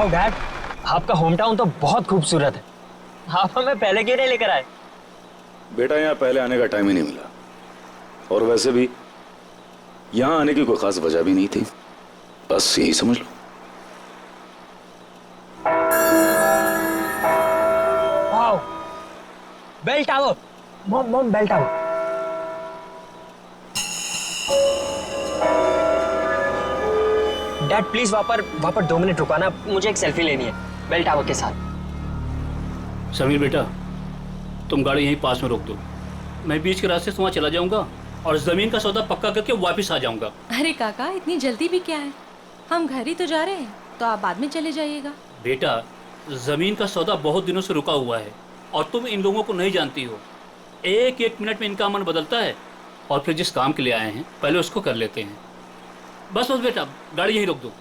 Wow dad, आपका home town तो बहुत खूबसूरत है। आप हमें पहले क्यों नहीं लेकर आए? बेटा यहाँ पहले आने का टाइम ही नहीं मिला, और वैसे भी यहाँ आने की कोई खास वजह भी नहीं थी, बस यही समझ लो। Wow, bell tower. Mom bell tower. Dad please वहां पर 2 मिनट रुकाना, मुझे एक सेल्फी लेनी है बेल टावर के साथ। समीर बेटा, तुम गाड़ी यहीं पास में रोक दो, मैं बीच के रास्ते से वहाँ चला जाऊंगा और जमीन का सौदा पक्का करके वापस आ जाऊंगा। अरे काका, इतनी जल्दी भी क्या है, हम घर ही तो जा रहे हैं, तो आप बाद में चले जाइएगा। बेटा, जमीन का सौदा बहुत दिनों से रुका हुआ है और तुम इन लोगों को नहीं जानती हो। एक एक मिनट में इनका मन बदलता है, और फिर जिस काम के लिए आए हैं पहले उसको कर लेते हैं। बस बेटा, गाड़ी यहीं रोक दो।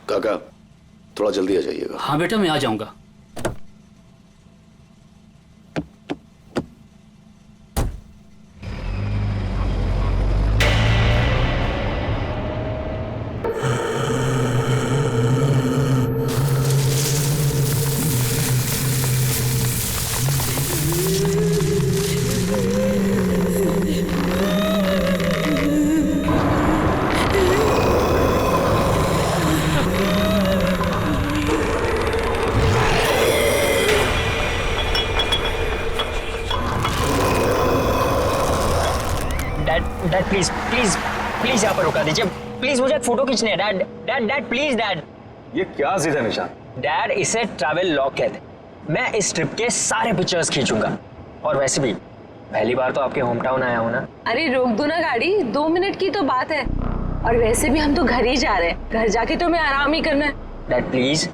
काका थोड़ा जल्दी आ जाइएगा। हाँ बेटा, मैं आ जाऊंगा। डैड प्लीज प्लीज प्लीज यहाँ पर रुका दीजिए प्लीज, मुझे एक फोटो खींचनी है। Dad dad dad please dad. ये क्या जिद है निशान? डैड इसे ट्रैवल लॉग कहते हैं। मैं इस ट्रिप के सारे पिक्चर्स खींचूंगा, और वैसे भी पहली बार तो आपके होम टाउन आया हूँ ना। अरे रोक दो ना गाड़ी, 2 मिनट की तो बात है, और वैसे भी हम तो घर ही जा रहे हैं, घर जाके तो मैं आराम ही करना है। Dad please.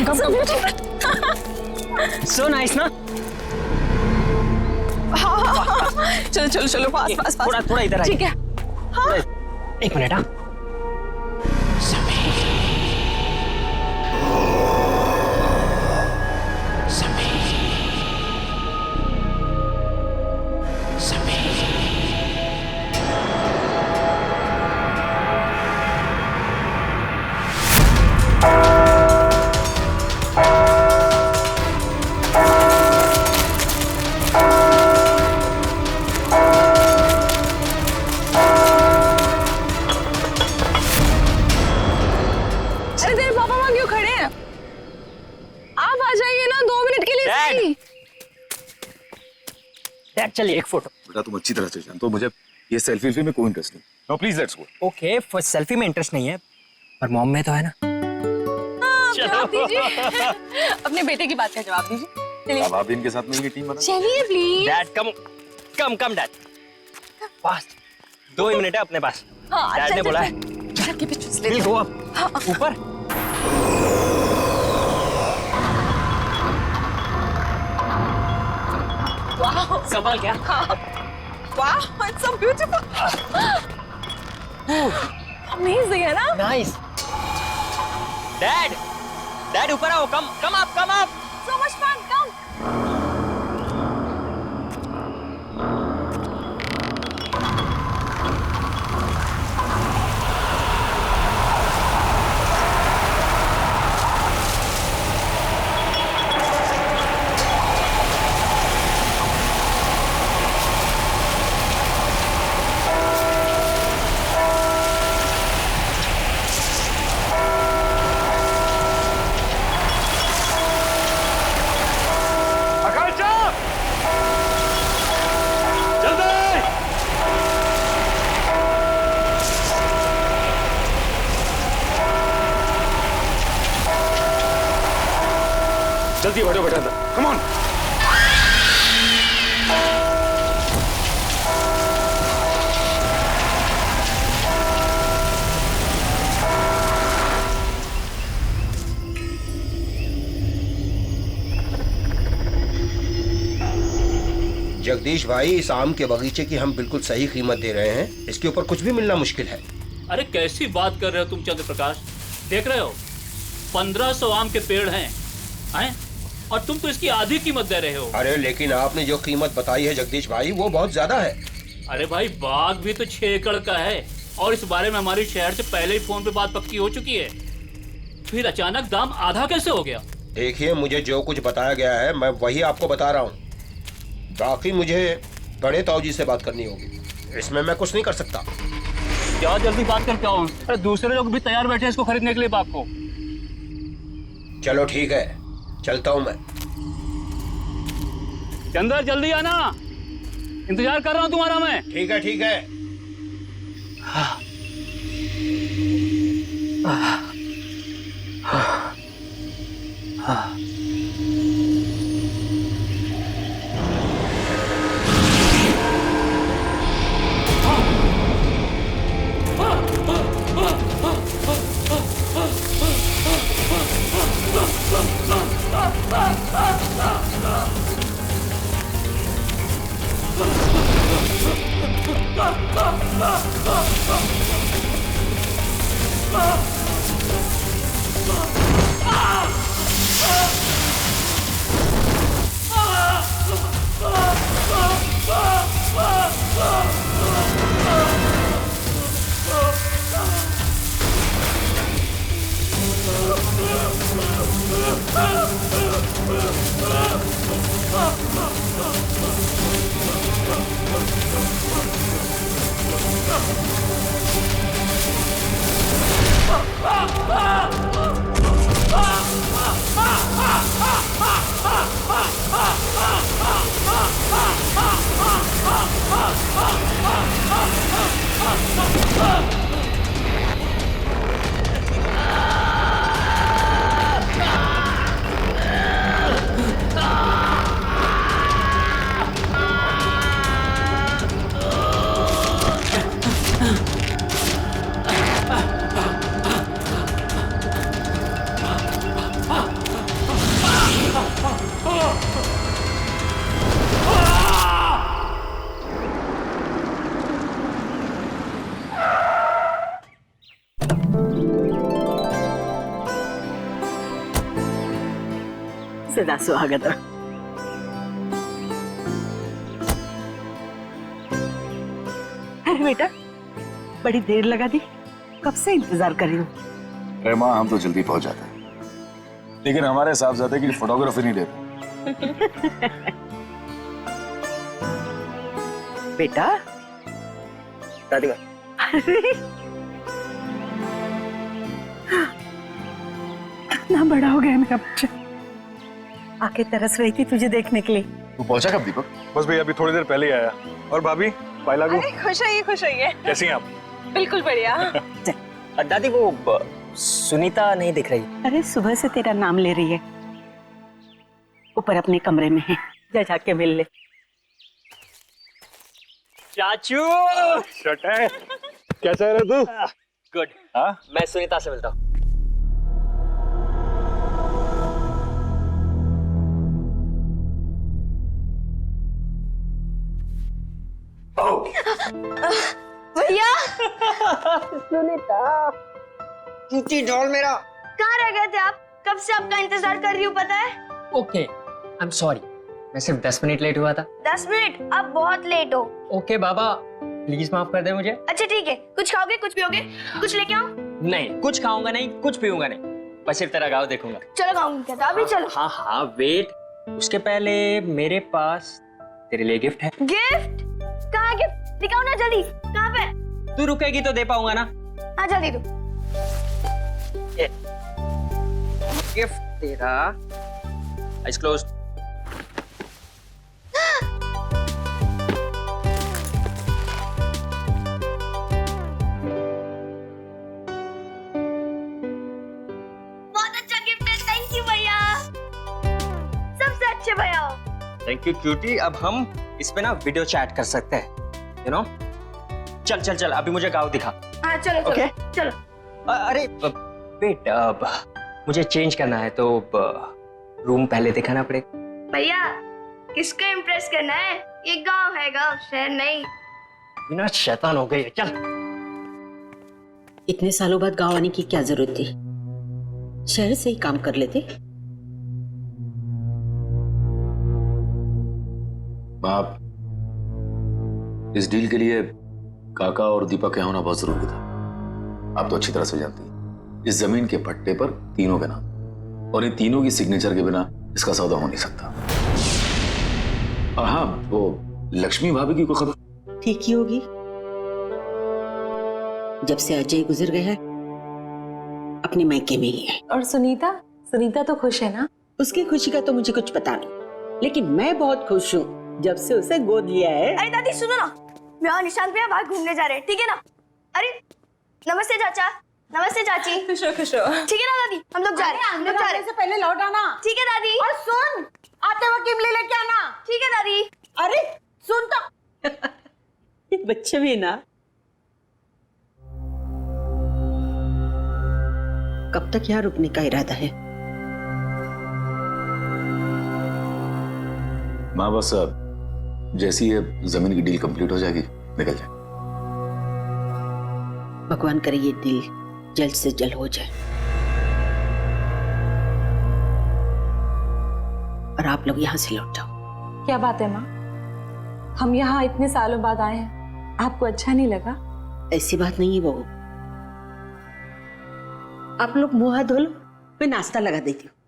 Come so nice ना। चलो चलो चलो, पास पास पास। थोड़ा इधर आइए। ठीक है। हाँ? एक मिनट। हाँ डैड, चलिए एक फोटो। बेटा तुम अच्छी तरह से जानते हो मुझे ये सेल्फी में कोई इंटरेस्ट नहीं। No please let's go. Okay, for selfie में इंटरेस्ट नहीं है, पर मॉम में तो है ना। जवाब दीजिए। अपने बेटे की बात का जवाब दीजिए। चलिए। अब आप इनके साथ मिलकर टीम बना। चलिए please. Dad come dad, fast. 2 he minute है अपने पास। हाँ, डैड ने बोला है। के पीछे विल गो अप, ऊपर। वाह, कमाल क्या? वाह, इट्स सो ब्यूटीफुल। अमेजिंग है ना? नाइस। डैड ऊपर आओ, come up. So much fun, come. जल्दी बैठो बेटा अंदर, कम ऑन। जगदीश भाई, इस आम के बगीचे की हम बिल्कुल सही कीमत दे रहे हैं, इसके ऊपर कुछ भी मिलना मुश्किल है। अरे कैसी बात कर रहे हो तुम चंद्र प्रकाश, देख रहे हो 1500 आम के पेड़ हैं, और तुम तो इसकी आधी कीमत दे रहे हो। अरे लेकिन आपने जो कीमत बताई है जगदीश भाई वो बहुत ज्यादा है। अरे भाई बाग भी तो 6 एकड़ का है और इस बारे में हमारी शहर से पहले ही फोन पे बात पक्की हो चुकी है, फिर अचानक दाम आधा कैसे हो गया? देखिए मुझे जो कुछ बताया गया है मैं वही आपको बता रहा हूँ, बाकी मुझे बड़े ताऊजी से बात करनी होगी, इसमें मैं कुछ नहीं कर सकता। क्या जल्दी बात करके आओ, अरे दूसरे लोग भी तैयार बैठे हैं इसको खरीदने के लिए बाग को। चलो ठीक है, चलता हूँ मैं। चंदर जल्दी आना, इंतजार कर रहा हूँ तुम्हारा मैं। ठीक है ठीक है। सदा सुहागत। अरे बेटा बड़ी देर लगा दी, कब से इंतजार कर रही हूँ। अरे माँ हम तो जल्दी पहुंच जाते हैं, लेकिन हमारे साहबजादे की फोटोग्राफी नहीं देते। बेटा दादी अरे कितना बड़ा हो गया मेरा बच्चा, आके तरस रही थी तुझे देखने के लिए। तू पहुंचा कब दीपक? बस भैया अभी थोड़ी देर पहले ही आया। और भाभी पायला को खुश रहिए। कैसी हैं आप? बिल्कुल बढ़िया। दादी वो सुनीता नहीं दिख रही। अरे सुबह से तेरा नाम ले रही है, ऊपर अपने कमरे में है, जा जाके मिल ले। चाचू शट है, कैसा है रे तू? गुड। हाँ मैं सुनीता से मिलता हूँ। भैया सुनीता चूटी ढोल मेरा, कहाँ रह गए थे आप? कब से आपका इंतजार कर रही हूँ पता है। ओके आई एम सॉरी, मैं सिर्फ 10 मिनट लेट हुआ था। 10 मिनट? आप बहुत लेट हो। ओके बाबा प्लीज माफ कर दे मुझे। अच्छा ठीक है, कुछ खाओगे कुछ पियोगे? कुछ लेके आओ? नहीं कुछ खाऊंगा नहीं कुछ पीऊंगा नहीं, बस सिर्फ तेरा गाँव देखूंगा। चलो खाऊंगी क्या? अभी चलो। हाँ हाँ वेट, उसके पहले मेरे पास तेरे लिए गिफ्ट है। गिफ्ट? कहाँ गिफ्ट? दिखाओ ना जल्दी, कहाँ पे? तू रुकेगी तो दे पाऊंगा ना। हाँ जल्दी दो। गिफ्ट तेरा, आइज क्लोज्ड। बहुत अच्छा गिफ्ट है, थैंक यू भैया, सबसे अच्छे भैया हो। Thank you cutie. अब हम इस पे ना वीडियो चैट कर सकते हैं, यू नो। चल चल चल अभी मुझे गाँव दिखा। हाँ चलो चलो Okay. चलो। अरे वेट, अब मुझे चेंज करना है तो रूम पहले दिखाना पड़ेगा। भैया किसको इम्प्रेस करना है? ये गांव है, गांव शहर नहीं। बिना शैतान हो गई है, चल। इतने सालों बाद गांव आने की क्या जरूरत थी, शहर से ही काम कर लेते। आप इस डील के लिए काका और दीपक के होना बहुत जरूरी था। आप तो अच्छी तरह से जानती हैं इस जमीन के पट्टे पर तीनों के नाम, और इन तीनों की सिग्नेचर के बिना इसका सौदा हो नहीं सकता। और हाँ, वो लक्ष्मी भाभी की कोई खबर? ठीक ही होगी। जब से अजय गुजर गया है अपने मायके में ही है। और सुनीता सुनीता तो खुश है ना? उसकी खुशी का तो मुझे कुछ पता नहीं, लेकिन मैं बहुत खुश हूँ जब से उसे गोद लिया है। अरे दादी सुनो ना, मैं और निशांत भैया बाहर घूमने जा रहे हैं, ठीक है ना? अरे नमस्ते चाचा, नमस्ते चाची। खुश हो खुश हो। ठीक है ना दादी, हम लोग जा रहे हैं, हम लोग जा रहे हैं। से पहले लौट आना। ठीक है दादी। और सुन, आते वक्त इमली लेके आना। ठीक है दादी। अरे सुन तो। ये बच्चे भी ना कब तक यहाँ रुकने का इरादा है? माँ बस जैसी ये जमीन की डील कंप्लीट हो जाएगी निकल जाए। भगवान करे ये डील जल्द से जल्द हो जाए और आप लोग यहाँ से लौट जाओ। क्या बात है माँ, हम यहाँ इतने सालों बाद आए हैं, आपको अच्छा नहीं लगा? ऐसी बात नहीं है बहू, आप लोग मुंह हाथ धो लो, मैं नाश्ता लगा देती हूँ।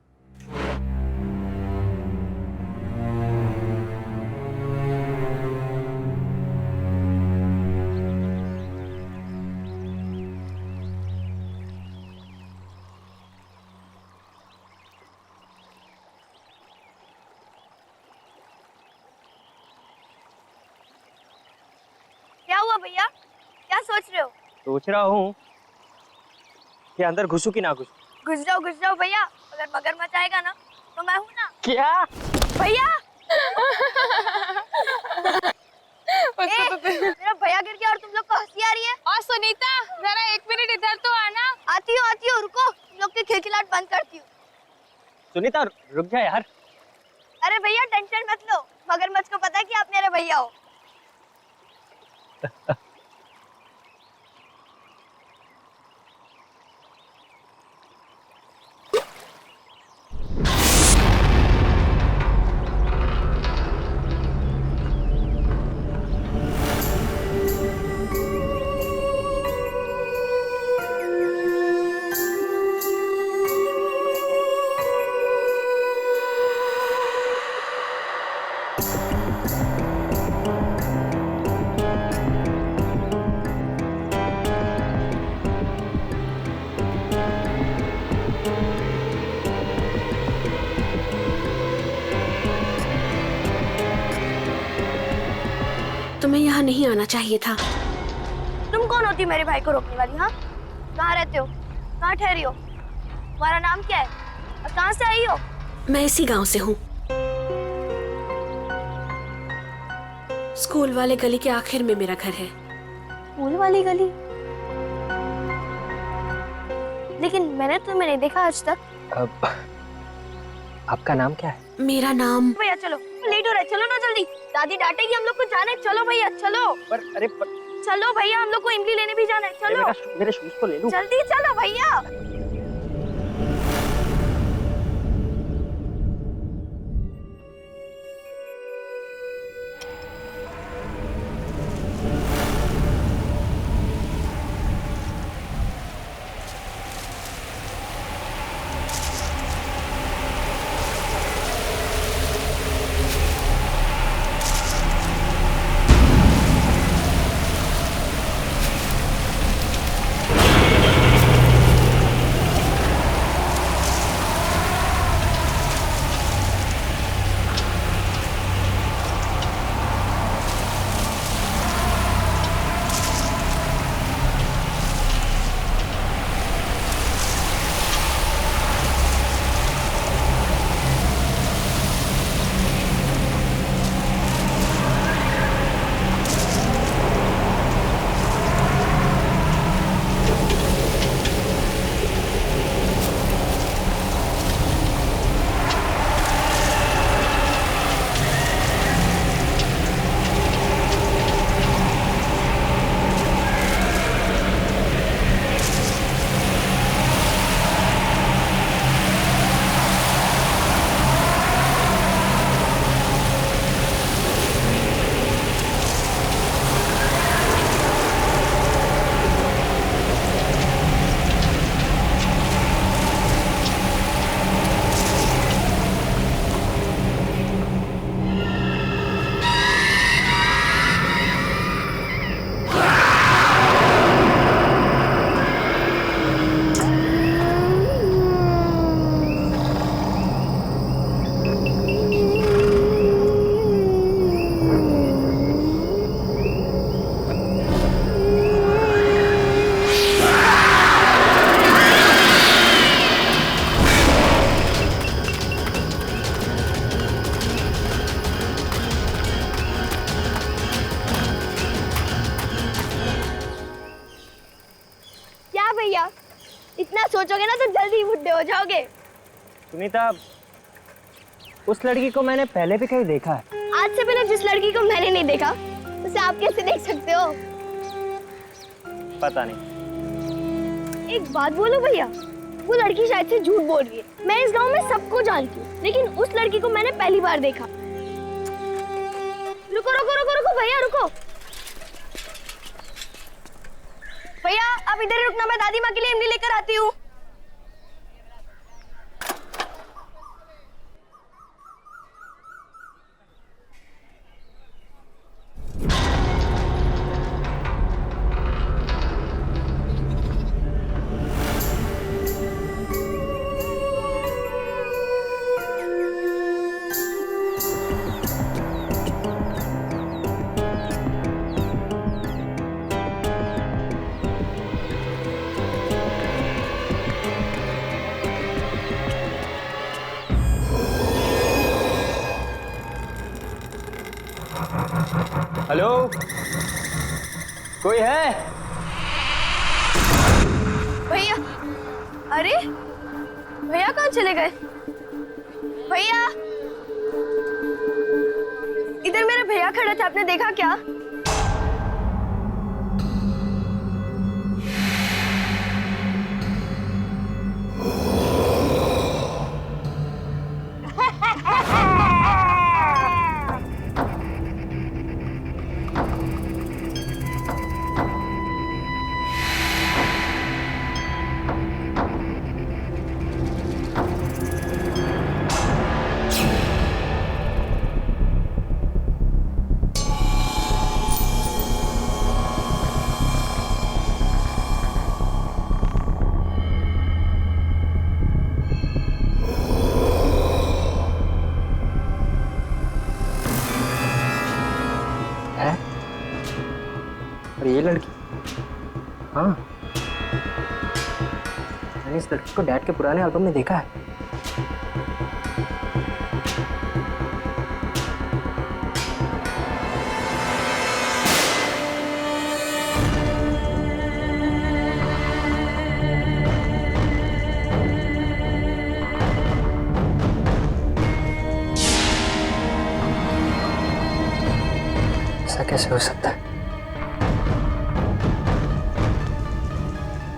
क्या हुआ भैया, क्या सोच रहे हो? सोच रहा हूँ कि अंदर घुसूं कि ना घुसूं। घुस जाओ भैया, अगर मगरमच्छ आएगा ना तो मैं हूँ ना। क्या भैया मेरा भैया गिर गया और तुम लोग को हंसी आ रही है। और सुनीता जरा 1 मिनट इधर तो आना। आती हूँ रुको, तुम लोग की खिलखिलाहट बंद करती हूँ। सुनीता रुक जा यार। अरे भैया टेंशन मत लो, मगरमच्छ को पता है कि आप मेरे भैया हो। तुम्हें यहाँ नहीं आना चाहिए था। तुम कौन होती मेरे भाई को रोकने वाली? हाँ, कहाँ रहते हो, कहाँ ठहरी हो, तुम्हारा नाम क्या है और कहाँ से आई हो? मैं इसी गांव से हूँ। स्कूल वाले गली के आखिर में मेरा घर है। स्कूल वाली गली? लेकिन मैंने तुम्हें नहीं देखा आज तक। आपका नाम क्या है? मेरा नाम। भैया चलो, लेट हो रहा है, चलो ना जल्दी, दादी डांटेगी हम लोग को। जाने चलो भैया, चलो। अरे चलो भैया, हम लोग को इमली लेने भी जाना है, चलो। मेरे शूज तो ले लूं। जल्दी चलो भैया। ना तो जल्दी ही बुढ़े हो जाओगे। सुनीता, उस लड़की को मैंने पहले भी कहीं देखा है। आज से पहले जिस लड़की को मैंने नहीं देखा उसे आप कैसे देख सकते हो? पता नहीं। एक बात बोलो भैया, वो लड़की शायद से झूठ बोल रही है। मैं इस गांव में सबको जानती हूँ, लेकिन उस लड़की को मैंने पहली बार देखा। रुको रुको रुको रुको भैया रुको। भैया आप इधर ही रुकना, मैं दादी माँ के लिए इमली लेकर आती हूँ। हेलो, कोई है? भैया, अरे भैया कहाँ चले गए? भैया, इधर मेरे भैया खड़े थे, आपने देखा क्या? और ये लड़की, हाँ, मैंने इस लड़की को डैड के पुराने एल्बम में देखा है। ऐसा कैसे हो सकता है?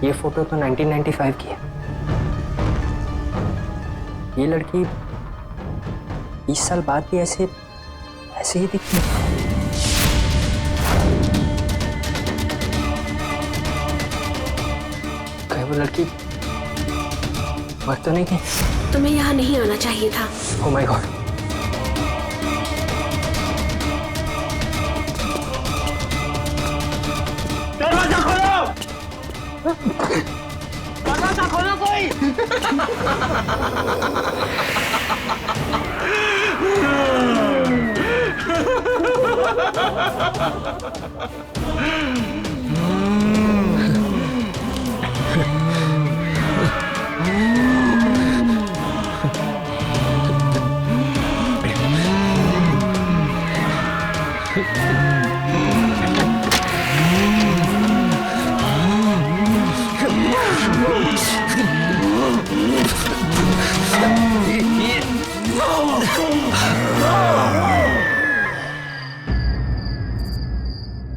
ये फोटो तो 1995 की है। ये लड़की 20 साल बाद भी ऐसे ही दिखती है। कहीं वो लड़की मर तो नहीं गई? तुम्हें यहाँ नहीं आना चाहिए था। Oh my God. दरवाजा खोलो! दरवाजा खोलो कोई!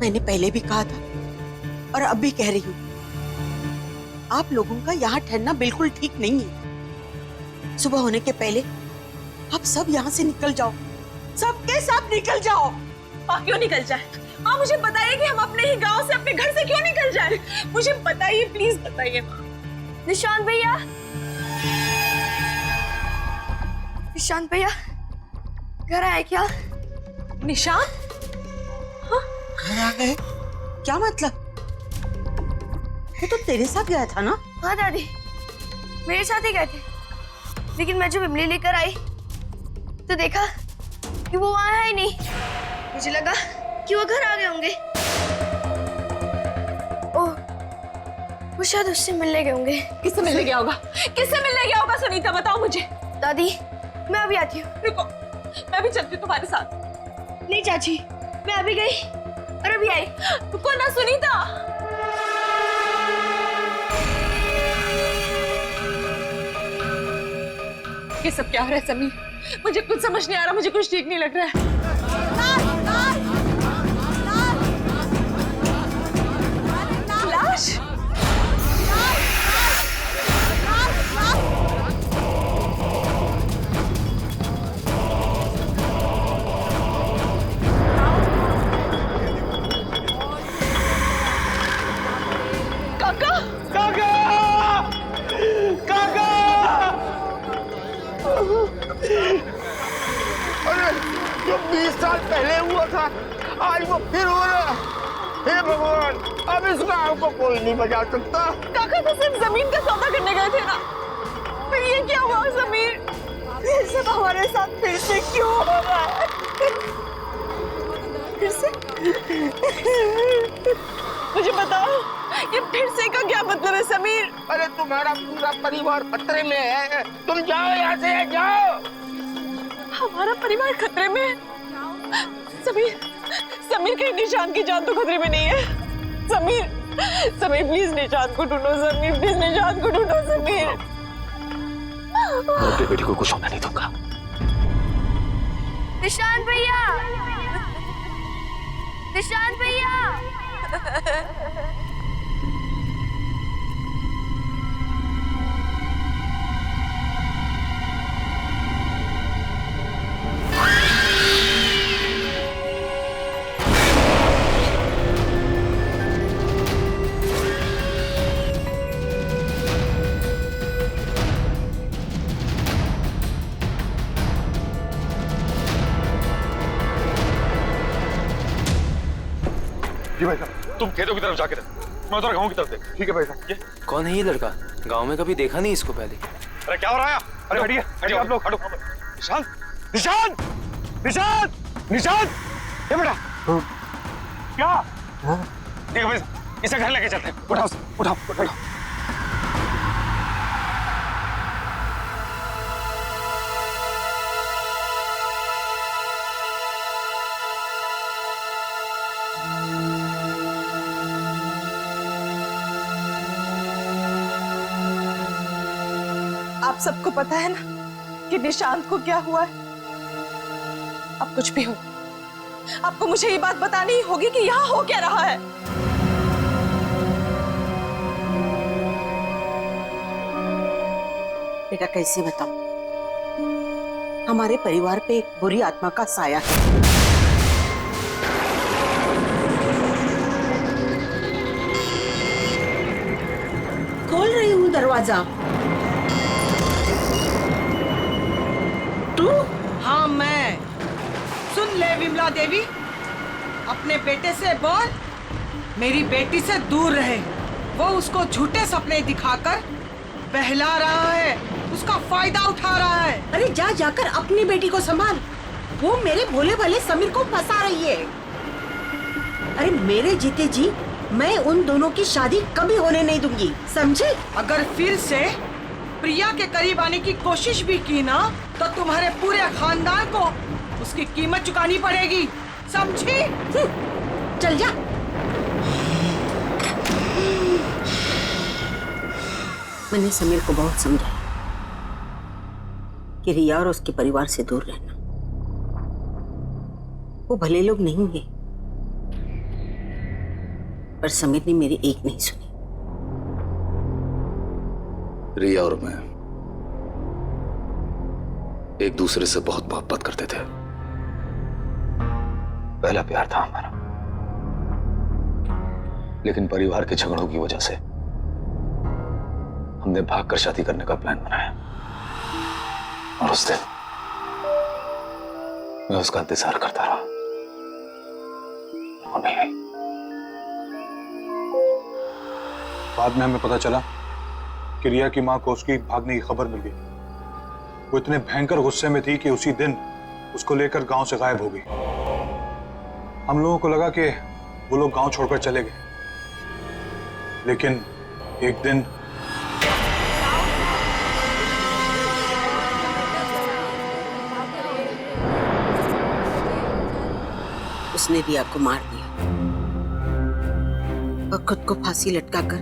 मैंने पहले भी कहा था और अब भी कह रही हूँ, आप लोगों का यहाँ ठहरना बिल्कुल ठीक नहीं है। सुबह होने के पहले आप सब यहाँ से निकल जाओ, सबके सब निकल जाओ। माँ क्यों निकल जाए? माँ मुझे बताइए कि हम अपने ही गांव से, अपने घर से क्यों निकल जाए? मुझे बताइए, प्लीज बताइए माँ। निशांत भैया, निशांत भैया घर आए क्या? निशांत? घर आ गए? क्या मतलब? वो तो तेरे साथ गया था ना? हाँ दादी, मेरे साथ ही गए थे, लेकिन मैं जब इमली लेकर आई तो देखा कि वो वहां है ही नहीं। मुझे लगा कि वो घर आ गए होंगे। ओह, वो शायद उससे मिलने गए होंगे। किससे मिलने गया होगा? किससे मिलने गया होगा? सुनीता बताओ मुझे। दादी मैं अभी आती हूँ। रुको, मैं भी चलती हूँ तुम्हारे साथ। नहीं चाची, मैं अभी गई और अभी आई। रुको ना सुनीता। ये सब क्या हो रहा है समीर? मुझे कुछ समझ नहीं आ रहा, मुझे कुछ ठीक नहीं लग रहा है। लाश? काका! काका! काका! अरे जो 20 साल पहले हुआ था आज वो फिर हो रहा है। हे भगवान, अब इस गांव को कोई नहीं बचा सकता। काका तो सिर्फ जमीन का सौदा करने गए थे ना, फिर ये क्या हुआ समीर? ये सब हमारे साथ फिर से क्यों हो रहा है? फिर से? मुझे बताओ, ये फिर से का क्या मतलब है समीर? अरे तुम्हारा पूरा परिवार खतरे में है, तुम जाओ यहाँ से, जाओ। हमारा परिवार खतरे में है? समीर, समीर कहीं निशान की जान तो खतरे में नहीं है? समीर, समीर प्लीज निशान को ढूंढो, समीर प्लीज निशान को ढूंढो, समीर। मैं अपनी बेटी को कुछ होने नहीं दूंगा। निशान भैया, निशान भैया। जी भाई साहब, तुम खेतों की तरफ जाके रहो, मैं उधर गाँव की तरफ देख। ठीक है भाई साहब। ये कौन है ये लड़का? गांव में कभी देखा नहीं इसको पहले। अरे क्या हो रहा है? अरे हटिए, हटिए आप लोग, हटो। निशान, निशान, निशान, निशान, ये बेटा क्या? ठीक है भाई, इसे घर लेके चलते हैं। उठाओ, उठाओ, उठाओ। आप सबको पता है ना कि निशांत को क्या हुआ है? अब कुछ भी हो, आपको मुझे ये बात बतानी ही होगी कि यहाँ हो क्या रहा है। बेटा कैसे बताऊं? हमारे परिवार पे एक बुरी आत्मा का साया है। खोल रही हूँ दरवाजा। तू? हाँ मैं। सुन ले विमला देवी, अपने बेटे से बोल मेरी बेटी से दूर रहे। वो उसको झूठे सपने दिखाकर बहला रहा है, उसका फायदा उठा रहा है। अरे जा जाकर अपनी बेटी को संभाल, वो मेरे भोले भाले समीर को फंसा रही है। अरे मेरे जीते जी मैं उन दोनों की शादी कभी होने नहीं दूंगी, समझे? अगर फिर से प्रिया के करीब आने की कोशिश भी की ना तो तुम्हारे पूरे खानदान को उसकी कीमत चुकानी पड़ेगी, समझी? चल जा। मैंने समीर को बहुत समझाया कि रिया और उसके परिवार से दूर रहना। वो भले लोग नहीं हैं, पर समीर ने मेरी एक नहीं सुनी। रिया और मैं एक दूसरे से बहुत मोहब्बत करते थे। पहला प्यार था हमारा, लेकिन परिवार के झगड़ों की वजह से हमने भागकर शादी करने का प्लान बनाया। और उस दिन मैं उसका इंतजार करता रहा, वो नहीं आई। बाद में हमें पता चला कि रिया की मां को उसकी भागने की खबर मिल गई। वो इतने भयंकर गुस्से में थी कि उसी दिन उसको लेकर गांव से गायब हो गई। हम लोगों को लगा कि वो लोग गांव छोड़कर चले गए, लेकिन एक दिन उसने रिया को मार दिया और खुद को फांसी लटकाकर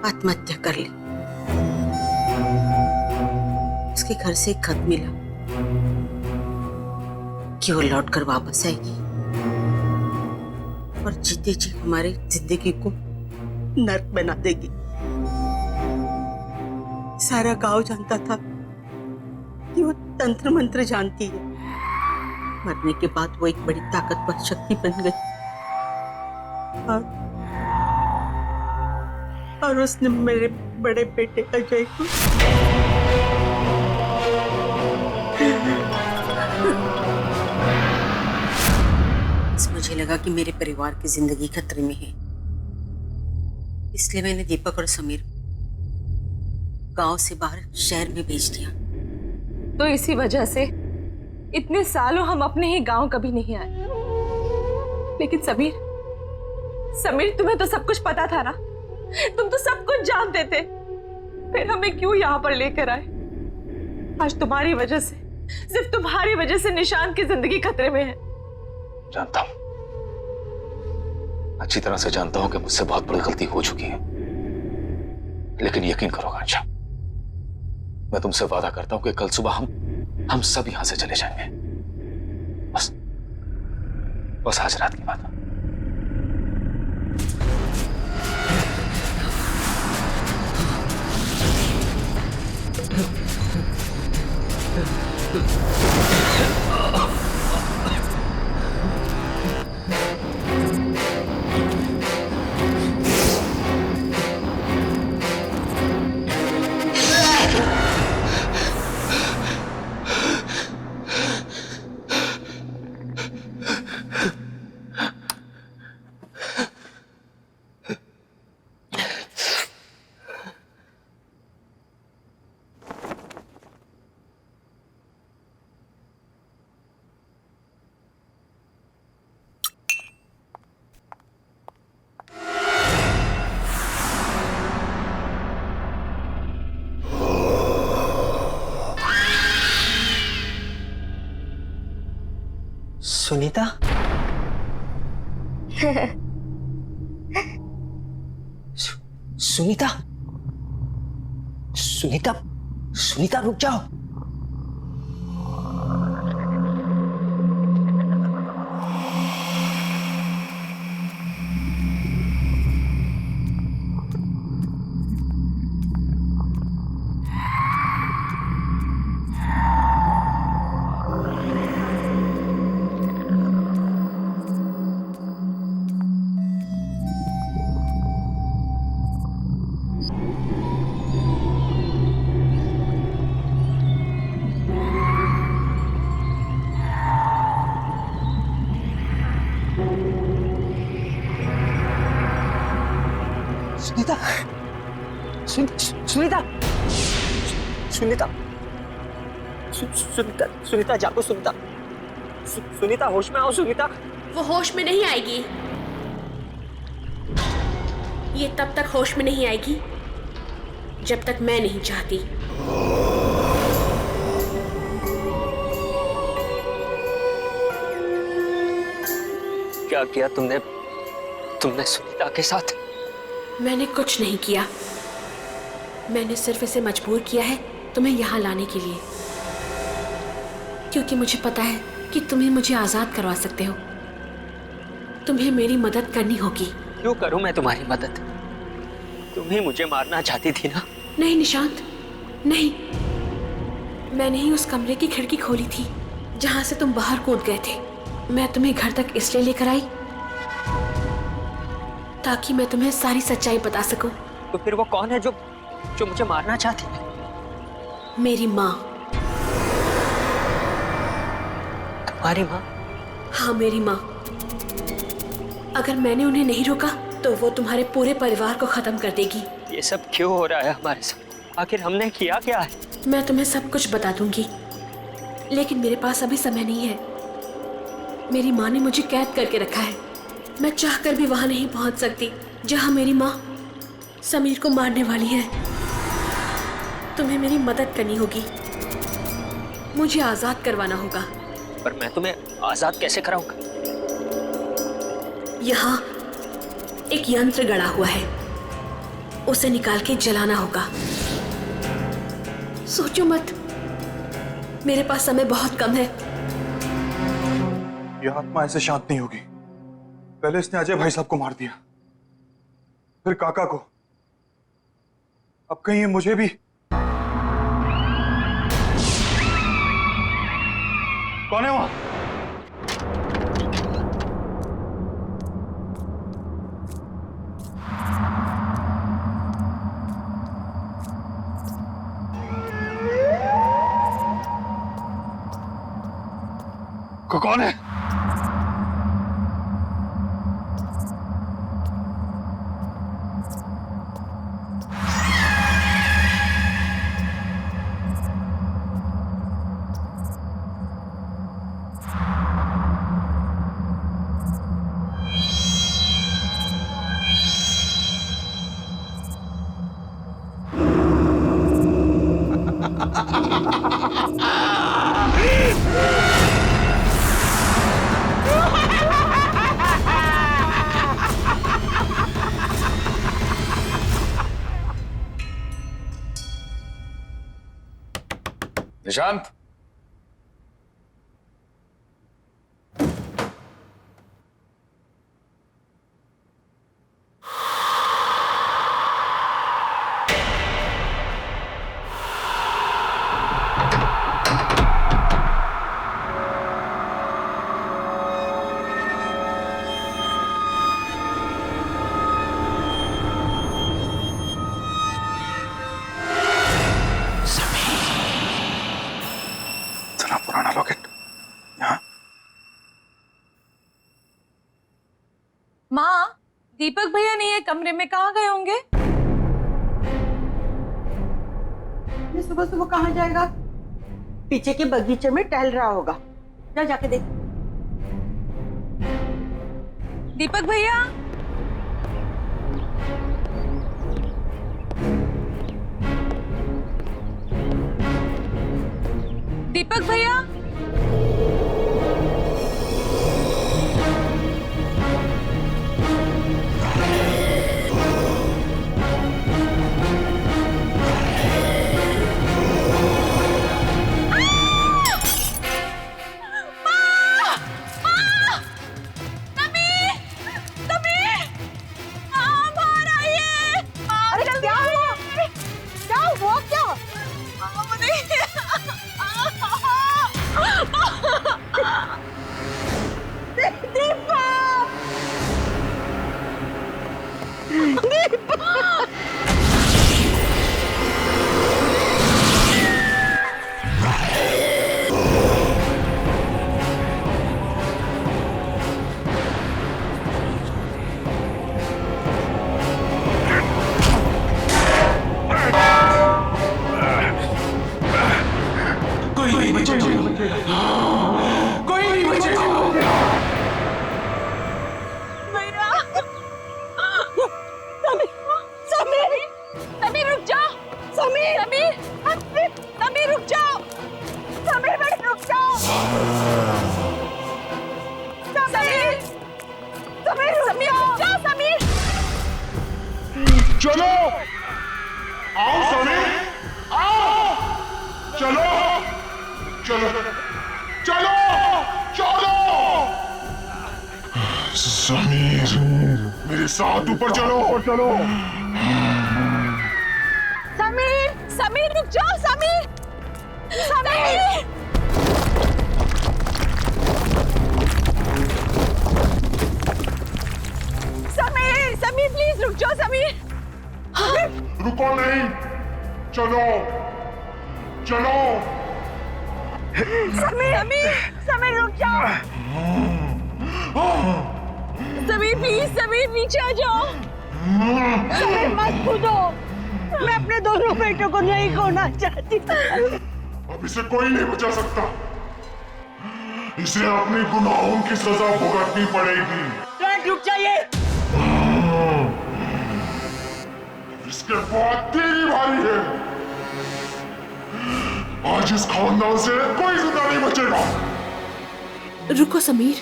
आत्महत्या कर ली। उसके के घर से एक खत मिला कि वो लौट कर वापस आएगी और जीते जी हमारे जिंदगी को नर्क बना देगी। सारा गांव जानता था कि वो तंत्र मंत्र जानती है। मरने के बाद वो एक बड़ी ताकतवर शक्ति बन गई और उसने मेरे बड़े बेटे अजय को मुझे लगा कि मेरे परिवार की जिंदगी खतरे में है, इसलिए मैंने दीपक और समीर गांव से बाहर शहर में भेज दिया। तो इसी वजह से इतने सालों हम अपने ही गांव कभी नहीं आए। लेकिन समीर तुम्हें तो सब कुछ पता था ना, तुम तो सब कुछ जानते थे, फिर हमें क्यों यहाँ पर लेकर आए? आज तुम्हारी वजह से, सिर्फ तुम्हारी वजह से निशांत की जिंदगी खतरे में है। जानता हूं, अच्छी तरह से जानता हूं कि मुझसे बहुत बड़ी गलती हो चुकी है, लेकिन यकीन करो आकांक्षा, मैं तुमसे वादा करता हूं कि कल सुबह हम सब यहां से चले जाएंगे। बस आज रात की बात है। सुनीता? सुनीता? सुनीता? सुनीता रुक जाओ। सुनीता, सुनीता, सुनीता, सुनीता, सुनीता जागो सुनीता, सुनीता होश में आओ सुनीता। वो होश में नहीं आएगी। ये तब तक होश में नहीं आएगी जब तक मैं नहीं चाहती। क्या किया तुमने सुनीता के साथ? मैंने कुछ नहीं किया। मैंने सिर्फ इसे मजबूर किया है तुम्हें यहाँ लाने के लिए, क्योंकि मुझे पता है कि तुम्हें मुझे आजाद करवा सकते हो। तुम्हें मेरी मदद करनी होगी। क्यों करूं मैं तुम्हारी मदद? तुम ही मुझे मारना चाहती थी ना? नहीं निशांत, नहीं। मैंने ही उस कमरे की खिड़की खोली थी जहां से तुम बाहर कूद गए थे। मैं तुम्हें घर तक इसलिए लेकर आई ताकि मैं तुम्हें सारी सच्चाई बता सकूं। तो फिर वो कौन है जो मुझे मारना चाहती है? मेरी माँ। तुम्हारी माँ? हाँ, मेरी माँ। अगर मैंने उन्हें नहीं रोका तो वो तुम्हारे पूरे परिवार को खत्म कर देगी। ये सब क्यों हो रहा है हमारे साथ? आखिर हमने किया क्या है? मैं तुम्हें सब कुछ बता दूंगी, लेकिन मेरे पास अभी समय नहीं है। मेरी माँ ने मुझे कैद करके रखा है। मैं चाहकर भी वहां नहीं पहुंच सकती जहां मेरी माँ समीर को मारने वाली है। तुम्हें मेरी मदद करनी होगी। मुझे आजाद करवाना होगा। पर मैं तुम्हें आजाद कैसे कराऊंगा? यहाँ एक यंत्र गड़ा हुआ है, उसे निकाल के जलाना होगा। सोचो मत, मेरे पास समय बहुत कम है। यह आत्मा ऐसे शांत नहीं होगी। पहले इसने अजय भाई साहब को मार दिया, फिर काका को, अब कहीं ये मुझे भी। कौन है वहां? कौन है? निशांत, पुराना लॉकेट यहाँ। माँ, दीपक भैया नहीं है कमरे में, कहाँ गए होंगे? ये सुबह सुबह कहाँ जाएगा? पीछे के बगीचे में टहल रहा होगा, जा जाके देख। दीपक भैया, दीपक भैया, चलो आओ समीर, आओ, चलो चलो चलो चलो समीर, मेरे साथ ऊपर चलो चलो। समीर, समीर रुक जाओ, समीर, समीर, समीर, समीर प्लीज रुक जाओ, समीर। रुको नहीं, चलो चलो। समीर, समीर, समीर रुक जाओ। समीर प्लीज, समीर नीचे आ जाओ। समीर मत कूदो, मैं अपने दोनों बेटों को नहीं खोना चाहती। अब इसे कोई नहीं बचा सकता, इसे अपने गुनाहों की सजा भुगतनी पड़ेगी। रुक जाइए। इसके बाद तेरी बारी है। आज इस खानदान से कोई जिंदा नहीं बचेगा। रुको समीर,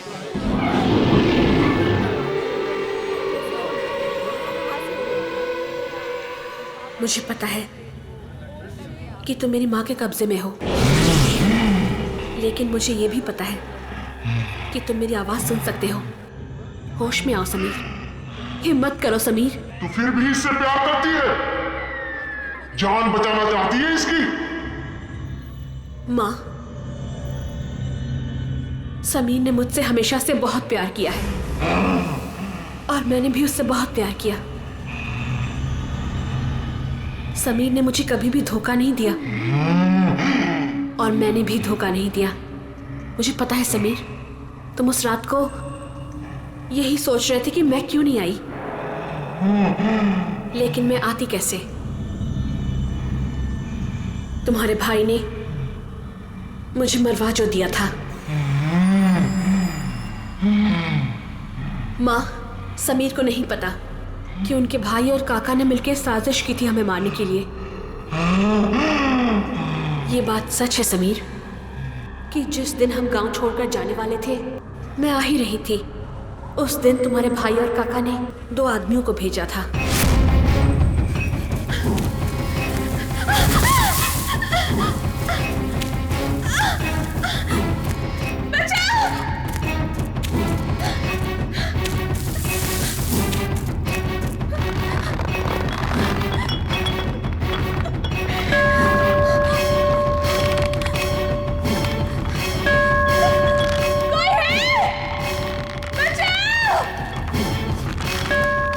मुझे पता है कि तुम मेरी माँ के कब्जे में हो। लेकिन मुझे ये भी पता है कि तुम मेरी आवाज सुन सकते हो। होश में आओ समीर, हिम्मत करो समीर। तू फिर भी इससे प्यार करती है? जान बचाना चाहती है इसकी? माँ, समीर ने मुझसे हमेशा से बहुत प्यार किया है और मैंने भी उससे बहुत प्यार किया। समीर ने मुझे कभी भी धोखा नहीं दिया और मैंने भी धोखा नहीं दिया। मुझे पता है समीर, तुम उस रात को यही सोच रहे थे कि मैं क्यों नहीं आई, लेकिन मैं आती कैसे? तुम्हारे भाई ने मुझे मरवा जो दिया था। माँ, समीर को नहीं पता कि उनके भाई और काका ने मिलकर साजिश की थी हमें मारने के लिए। ये बात सच है समीर कि जिस दिन हम गांव छोड़कर जाने वाले थे, मैं आ ही रही थी। उस दिन तुम्हारे भाई और काका ने 2 आदमियों को भेजा था।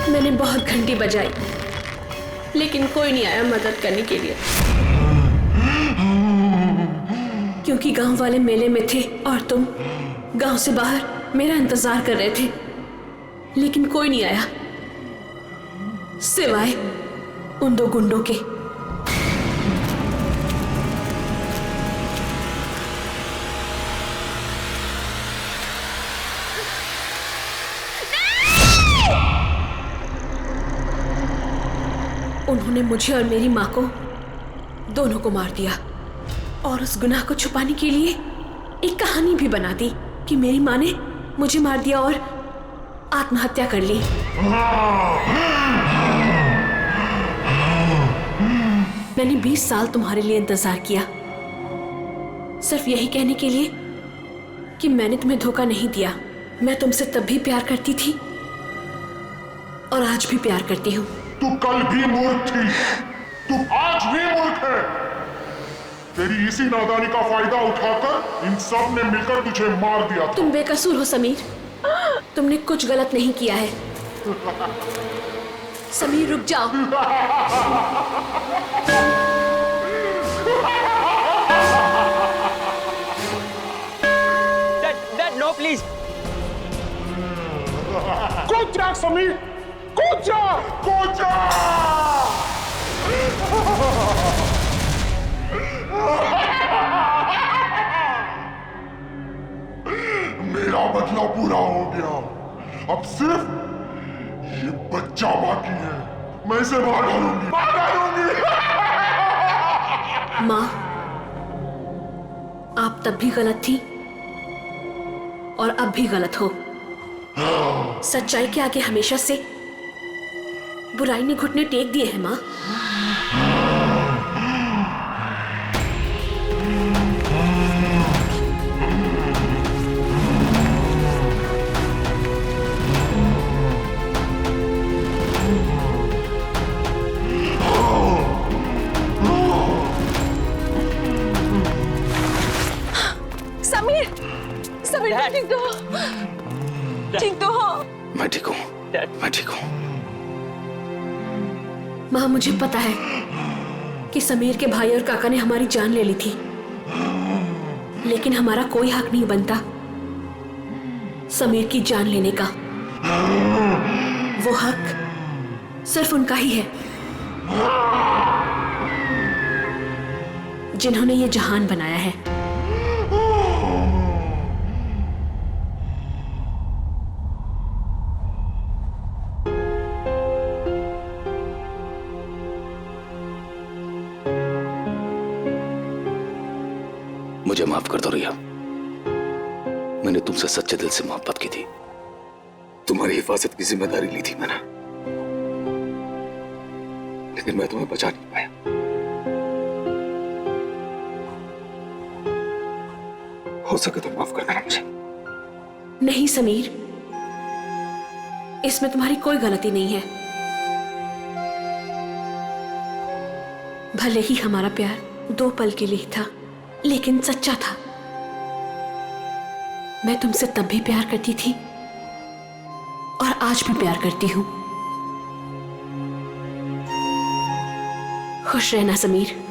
मैंने बहुत घंटी बजाई, लेकिन कोई नहीं आया मदद करने के लिए, क्योंकि गांव वाले मेले में थे और तुम गांव से बाहर मेरा इंतजार कर रहे थे। लेकिन कोई नहीं आया सिवाय उन 2 गुंडों के। उन्होंने मुझे और मेरी माँ को, दोनों को मार दिया और उस गुनाह को छुपाने के लिए एक कहानी भी बना दी कि मेरी माँ ने मुझे मार दिया और आत्महत्या कर ली। मैंने 20 साल तुम्हारे लिए इंतजार किया, सिर्फ यही कहने के लिए कि मैंने तुम्हें धोखा नहीं दिया। मैं तुमसे तब भी प्यार करती थी और आज भी प्यार करती हूँ। तू कल भी मूर्ख थी, तू आज भी मूर्ख है। तेरी इसी नादानी का फायदा उठाकर इन सब ने मिलकर तुझे मार दिया था। तुम बेकसूर हो समीर, तुमने कुछ गलत नहीं किया है। समीर रुक जाओ। Dad, no, please. कूद जा समीर, कूद जा, कूद जा। मेरा बदला पूरा हो गया, अब सिर्फ ये बच्चा बाकी है। मैं इसे मार डालूंगी, मार डालूंगी। माँ, आप तब भी गलत थी और अब भी गलत हो। सच्चाई के आगे हमेशा से बुराई ने घुटने टेक दिए हैं माँ। समीर, समीर ठीक तो हो? ठीक तो हो? मैं ठीक हूँ, मैं ठीक हूँ। माँ, मुझे पता है कि समीर के भाई और काका ने हमारी जान ले ली थी, लेकिन हमारा कोई हक नहीं बनता समीर की जान लेने का। वो हक सिर्फ उनका ही है जिन्होंने ये जहान बनाया है। मुझे माफ कर दो रिया, मैंने तुमसे सच्चे दिल से मोहब्बत की थी। तुम्हारी हिफाजत की जिम्मेदारी ली थी मैंने, लेकिन मैं तुम्हें बचा नहीं पाया। हो सके तो माफ कर देना मुझे। नहीं समीर, इसमें तुम्हारी कोई गलती नहीं है। भले ही हमारा प्यार 2 पल के लिए था, लेकिन सच्चा था। मैं तुमसे तब भी प्यार करती थी और आज भी प्यार करती हूं। खुश रहना समीर।